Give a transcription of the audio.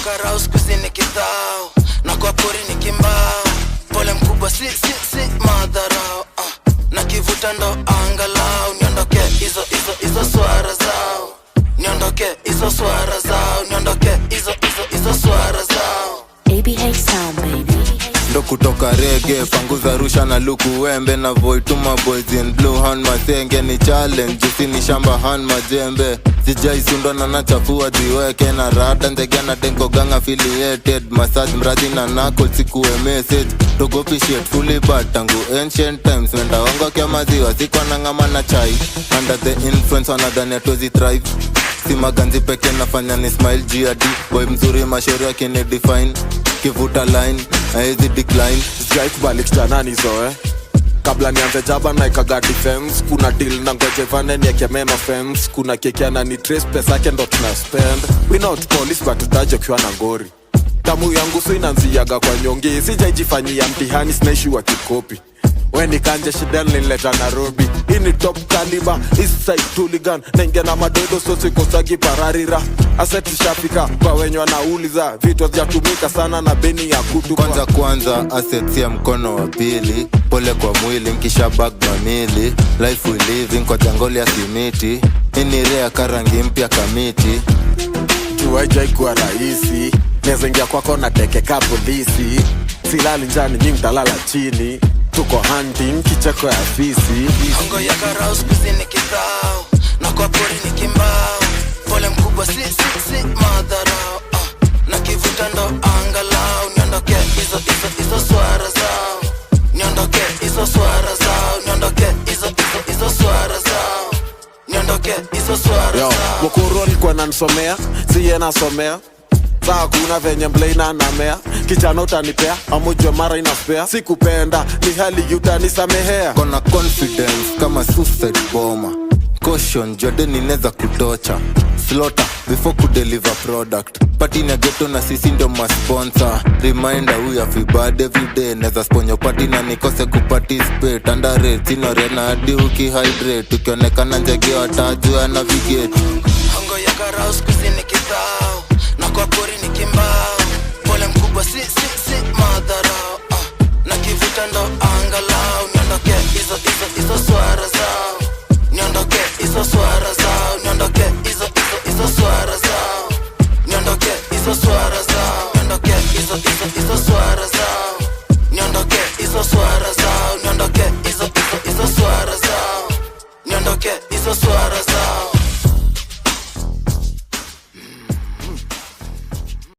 karao skuzi ni kithao, na kwa pori ni kimbao. Pole mkubwa si madharao, na kivuta ndo angalau. Niondoke hizo swara zao, niondoke hizo swara zao, niondoke hizo swara zao. ABH sound baby. Ndo kutoka reggae, panguza rusha na luku wembe. Na void to my boys in blue hand masenge ni challenge. Jusi ni shamba hand majembe. Sijai sundwa na nachafua jiweke na rata. Ndege na denko gang affiliated. Massage mrazi na knuckle sikuwe message. Togopi shit fully bad tangu ancient times. Wenda wango kia maziwa sikuwa na ngama na chai. Under the influence wanadhani hatuwezi thrive. Si maganzi peke nafanya ni smile GAD. Boy mzuri mashauri yake ni define. Kivuta line, haezi decline. Sijai kubali kitanani zoe kabla nianze jaba na ikaga defense. Kuna deal na ngoje vane nieke mema fems. Kuna keki anani trace pesa yake ndo tunaspend. We not police but utaje kiwa na ngori. Damu yangu so inanziaga kwa nyongi. Sijaijifanyia mtihani sinaishi wa kikopi. Weni kanje shidel nileta Nairobi. Ini top caliber, east side hooligan. Nenge na madodo so sikosagi pararira. Aseti shafika kwa wenye wanauliza. Vitu hazijatumika sana na beni ya kutupa. Kwanza assets ya mkono wa pili. Pole kwa mwili nkisha bag mamili. Life we living kwa jangoli ya simiti. Ini rea karangi mpya kamiti. Tuwaijai kuwa rahisi. Nezengia kwako na tekeka polisi. Silali njani nyingi talala chini. Tuko hunting kicheko ya fisi. Hongo ya karao skuzi ni kithao, na kwa pori ni kimbao. Pole mkubwa si madharao, na kivuta ndo angalau. Niondoke hizo swara zao, niondoke hizo swara zao, niondoke hizo swara zao, niondoke hizo swara zao. Mokoro alikuwa nanisomea, siye nasomea. Saa kuna venye mblena na mea. Kichana utanipea, amujwe mara inaspea. Sikupenda, ni hali utanisamehea. Kona confidence kama suicide bomber. Caution, Jordan ineza kutocha. Slaughter, before kudeliver product. Party na ghetto na sisi ndio masponsor. Reminder we have bad everyday. Neza sponyo party na nikose kuparticipate. Underrate, sinore na hadi ukihydrate. Ukionekana njege watajua navigate. Hongo ya karao skuzi ni kithao, na kwa pori ni kimbao. Pole mkubwa si madharao, na kivuta ndo angalau. Niondoke hizo swara zao, niondoke hizo swara zao, niondoke hizo swara zao, niondoke hizo swara zao, niondoke hizo swara zao, niondoke hizo swara zao, niondoke hizo swara zao, niondoke hizo swara zao.